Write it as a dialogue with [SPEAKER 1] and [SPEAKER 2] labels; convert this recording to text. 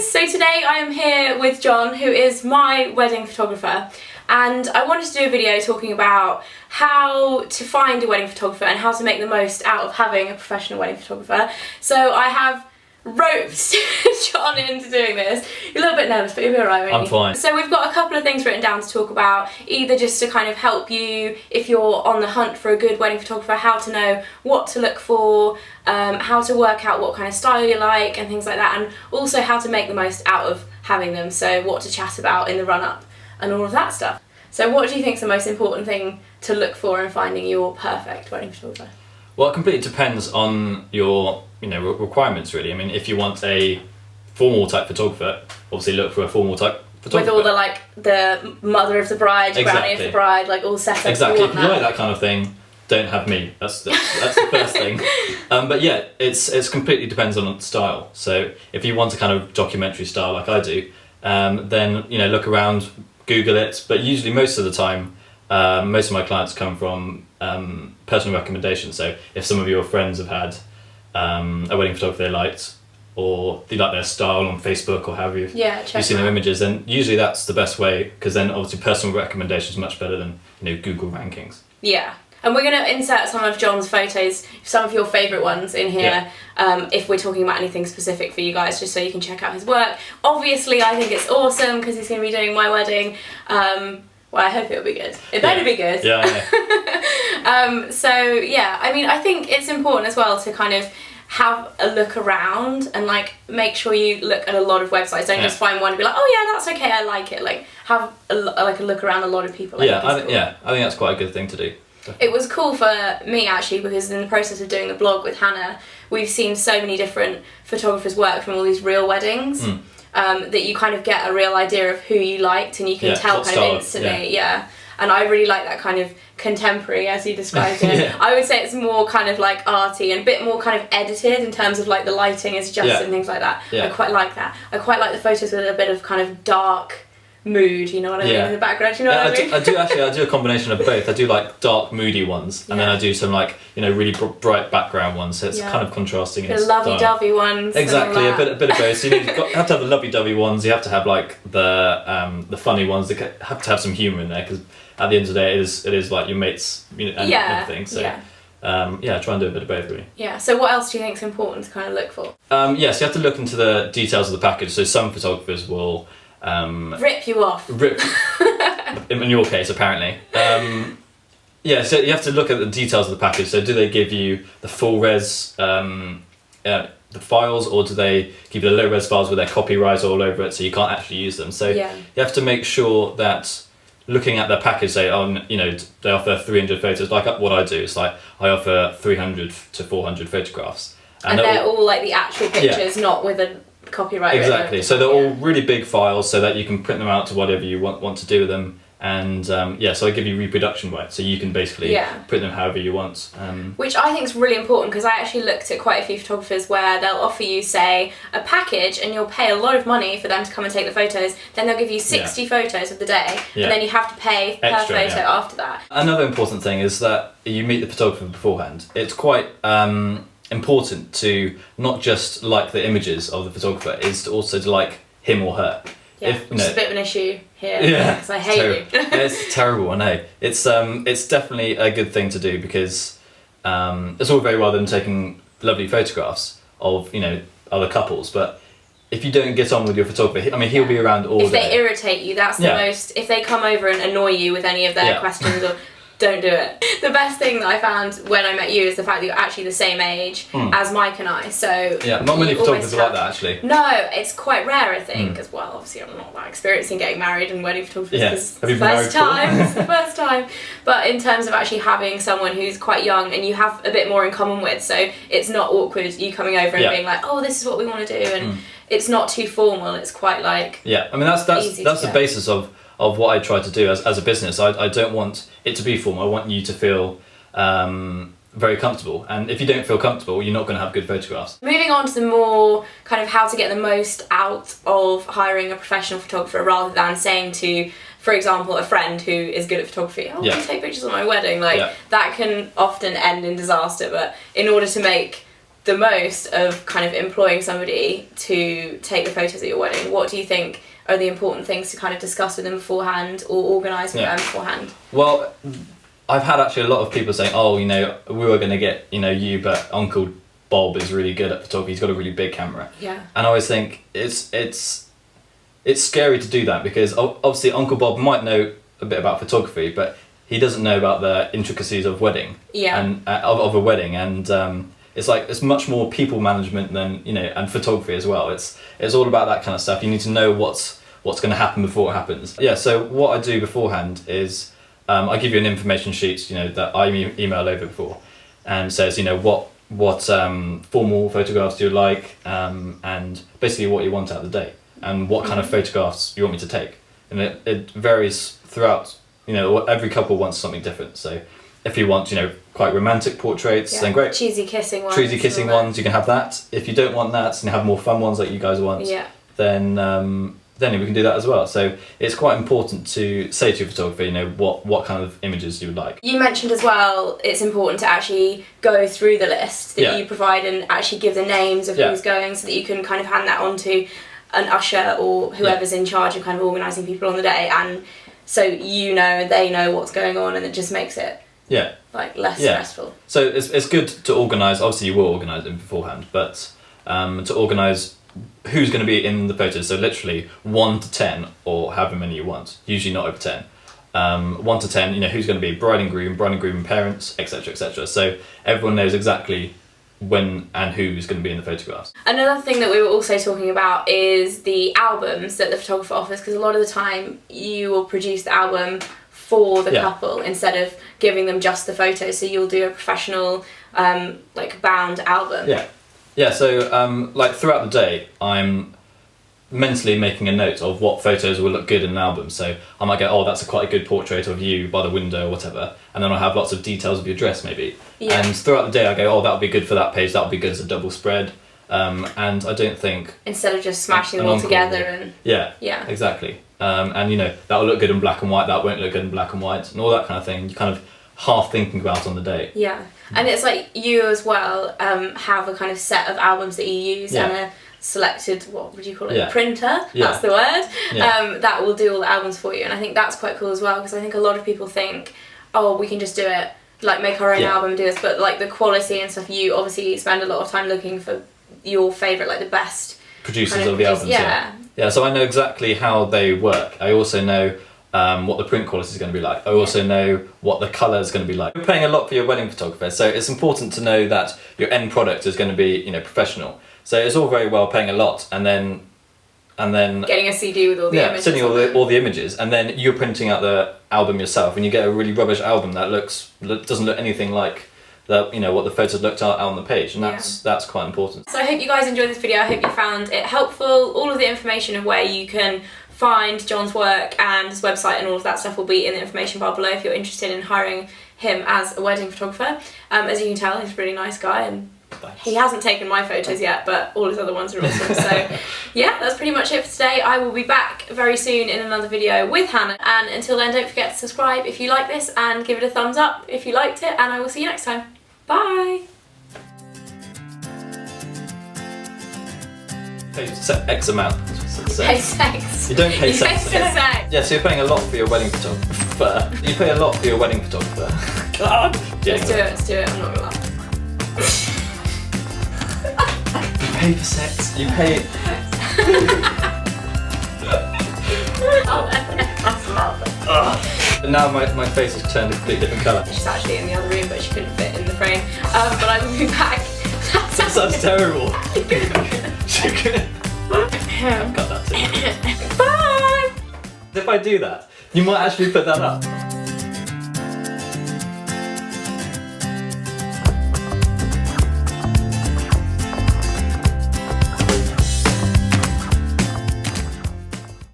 [SPEAKER 1] guys, so today I am here with John, who is my wedding photographer, and I wanted to do a video talking about how to find a wedding photographer and how to make the most out of having a professional wedding photographer. So I have roped John into doing this. You're a little bit nervous, but you'll be alright,
[SPEAKER 2] I'm fine.
[SPEAKER 1] So we've got a couple of things written down to talk about, either just to kind of help you if you're on the hunt for a good wedding photographer, how to know what to look for, how to work out what kind of style you like and things like that, and also how to make the most out of having them, so what to chat about in the run-up and all of that stuff. So what do you think is the most important thing to look for in finding your perfect wedding photographer?
[SPEAKER 2] Well, it completely depends on your requirements, really. I mean, if you want a formal type photographer, obviously look for a formal type photographer.
[SPEAKER 1] With all the mother of the bride, granny of the bride, like all set up.
[SPEAKER 2] Exactly. If you like that kind of thing, don't have me. That's the first thing. But yeah, it's completely depends on style. So if you want a kind of documentary style like I do, then look around, Google it. But usually, most of the time, most of my clients come from personal recommendations. So if some of your friends have had a wedding photographer they liked, or they like their style on Facebook or have you seen their images, then usually that's the best way, because then obviously personal recommendations is much better than Google rankings.
[SPEAKER 1] Yeah. And we're going to insert some of John's photos, some of your favourite ones in here, if we're talking about anything specific for you guys, just so you can check out his work. Obviously, I think it's awesome because he's going to be doing my wedding. Well, I hope it'll be good. It better be good.
[SPEAKER 2] Yeah.
[SPEAKER 1] So, yeah, I mean, I think it's important as well to kind of have a look around and make sure you look at a lot of websites. Don't just find one and be like, oh yeah, that's okay, I like it. Like, have a look around a lot of people.
[SPEAKER 2] I think that's quite a good thing to do.
[SPEAKER 1] It was cool for me actually, because in the process of doing the blog with Hannah, we've seen so many different photographers work from all these real weddings, that you kind of get a real idea of who you liked, and you can tell kind of instantly. And I really like that kind of contemporary, as you described it. I would say it's more kind of like arty and a bit more kind of edited in terms of like the lighting is adjusted and things like that. I quite like that. I quite like the photos with a bit of kind of dark mood, you know what I mean, in the background, you know what I mean?
[SPEAKER 2] I do a combination of both. I do like dark, moody ones, and then I do some really bright background ones, so it's kind of contrasting.
[SPEAKER 1] The lovey-dovey ones.
[SPEAKER 2] Exactly, a bit of both. So you have to have the lovey-dovey ones, you have to have like the funny ones, that have to have some humour in there, because at the end of the day it is like your mates, and everything, so try and do a bit of both, really. Yeah, so what else do you think is important to kind of look for? So you have to look into the details of the package. So some photographers will
[SPEAKER 1] rip you off.
[SPEAKER 2] In your case, apparently. So you have to look at the details of the package. So do they give you the full res the files, or do they give you the low res files with their copyright all over it, so you can't actually use them? So you have to make sure that looking at their package, say they offer 300 photos, like what I do. It's like I offer 300 to 400 photographs,
[SPEAKER 1] and they're all like the actual pictures, not with a copyright.
[SPEAKER 2] Exactly. So they're all really big files, so that you can print them out to whatever you want to do with them. And so I give you reproduction rights, so you can basically print them however you want.
[SPEAKER 1] Which I think is really important, because I actually looked at quite a few photographers where they'll offer you, say, a package, and you'll pay a lot of money for them to come and take the photos. Then they'll give you 60 photos of the day, and then you have to pay per photo after that.
[SPEAKER 2] Another important thing is that you meet the photographer beforehand. It's quite important to not just like the images of the photographer, is to also to like him or her.
[SPEAKER 1] Which is a bit of an issue here, because I hate you.
[SPEAKER 2] It's terrible, I know. It's definitely a good thing to do, because it's all very well them taking lovely photographs of other couples, but if you don't get on with your photographer, I mean, he'll be around all day.
[SPEAKER 1] If they irritate you, that's the most. If they come over and annoy you with any of their questions, or don't do it. The best thing that I found when I met you is the fact that you're actually the same age as Mike and I. So
[SPEAKER 2] not many photographers are like that, actually.
[SPEAKER 1] No, it's quite rare, I think, as well. Obviously, I'm not that experienced in getting married and wedding photographers, because it's the first time. But in terms of actually having someone who's quite young and you have a bit more in common with, so it's not awkward you coming over and being like, oh, this is what we want to do, and it's not too formal. It's quite like
[SPEAKER 2] I mean, that's the basis of what I try to do as a business. I don't want it to be formal. I want you to feel very comfortable, and if you don't feel comfortable, you're not going to have good photographs. Moving
[SPEAKER 1] on to the more kind of how to get the most out of hiring a professional photographer, rather than saying to, for example, a friend who is good at photography, can you take pictures of my wedding? That can often end in disaster, but in order to make the most of kind of employing somebody to take the photos at your wedding, what do you think are the important things to kind of discuss with them beforehand or organise with them beforehand?
[SPEAKER 2] Well, I've had actually a lot of people saying, oh, you know, we were going to get, you know, you, but Uncle Bob is really good at photography. He's got a really big camera.
[SPEAKER 1] Yeah.
[SPEAKER 2] And I always think it's scary to do that, because obviously Uncle Bob might know a bit about photography, but he doesn't know about the intricacies of wedding.
[SPEAKER 1] Yeah.
[SPEAKER 2] And of a wedding, and it's like it's much more people management than, you know, and photography as well. It's all about that kind of stuff. You need to know what's going to happen before it happens. Yeah. So what I do beforehand is I give you an information sheet, you know, that I email over before, and says, you know, what formal photographs do you like, and basically what you want out of the day, and what kind of photographs you want me to take. And it varies throughout, you know, every couple wants something different. So if you want, you know, quite romantic portraits, then great.
[SPEAKER 1] Cheesy kissing ones.
[SPEAKER 2] Cheesy kissing ones, you can have that. If you don't want that and you have more fun ones like you guys want, then we can do that as well. So it's quite important to say to your photographer, you know, what kind of images you would like. You
[SPEAKER 1] mentioned as well, it's important to actually go through the list that you provide and actually give the names of who's going, so that you can kind of hand that on to an usher or whoever's in charge of kind of organising people on the day, and so you know, they know what's going on, and it just makes it like less stressful. So
[SPEAKER 2] it's good to organise. Obviously you will organise it beforehand, but to organise who's going to be in the photos. So literally 1 to 10, or however many you want, usually not over 10. 1 to 10, you know, who's going to be bride and groom parents, etc, etc. So everyone knows exactly when and who's going to be in the photographs.
[SPEAKER 1] Another thing that we were also talking about is the albums that the photographer offers, because a lot of the time you will produce the album for the couple instead of giving them just the photos. So you'll do a professional like bound album.
[SPEAKER 2] Yeah, so like throughout the day, I'm mentally making a note of what photos will look good in an album. So I might go, oh, that's quite a good portrait of you by the window or whatever, and then I'll have lots of details of your dress maybe. Yeah. And throughout the day I go, oh, that would be good for that page, that would be good as a double spread. And I don't think...
[SPEAKER 1] Instead of just smashing them all together and...
[SPEAKER 2] Yeah, exactly. And you know, that will look good in black and white, that won't look good in black and white, and all that kind of thing. You kind of half thinking about on the day.
[SPEAKER 1] Yeah, and it's like you as well have a kind of set of albums that you use and a selected, what would you call it, printer, that's the word, that will do all the albums for you. And I think that's quite cool as well, because I think a lot of people think, oh, we can just do it, like make our own album and do this, but like the quality and stuff, you obviously spend a lot of time looking for your favourite, like the best
[SPEAKER 2] producers of the albums. Yeah, so I know exactly how they work. I also know what the print quality is going to be like. I also know what the colour is going to be like. You're paying a lot for your wedding photographer, so it's important to know that your end product is going to be, you know, professional. So it's all very well paying a lot, and then
[SPEAKER 1] getting a CD with all the images.
[SPEAKER 2] Sending all the images, and then you're printing out the album yourself, and you get a really rubbish album that doesn't look anything like the, you know, what the photos looked out on the page, and that's quite important. So
[SPEAKER 1] I hope you guys enjoyed this video. I hope you found it helpful. All of the information of where you can find John's work and his website and all of that stuff will be in the information bar below if you're interested in hiring him as a wedding photographer. As you can tell, he's a really nice guy, and he hasn't taken my photos yet, but all his other ones are awesome. So yeah, that's pretty much it for today. I will be back very soon in another video with Hannah, and until then, don't forget to subscribe if you like this and give it a thumbs up if you liked it, and I will see you next time. Bye!
[SPEAKER 2] Pay X amount.
[SPEAKER 1] Pay sex.
[SPEAKER 2] You don't pay sex.
[SPEAKER 1] Sex.
[SPEAKER 2] Yeah, so you're paying a lot for your wedding photographer. You pay a lot for your wedding photographer. God!
[SPEAKER 1] Let's do it, I'm not gonna lie.
[SPEAKER 2] You pay for sex. You pay... And now my face has turned a completely different colour.
[SPEAKER 1] She's actually in the other room, but she couldn't fit in the frame. But I will be back.
[SPEAKER 2] That sounds terrible. I've got that too.
[SPEAKER 1] Bye!
[SPEAKER 2] If I do that, you might actually put that up.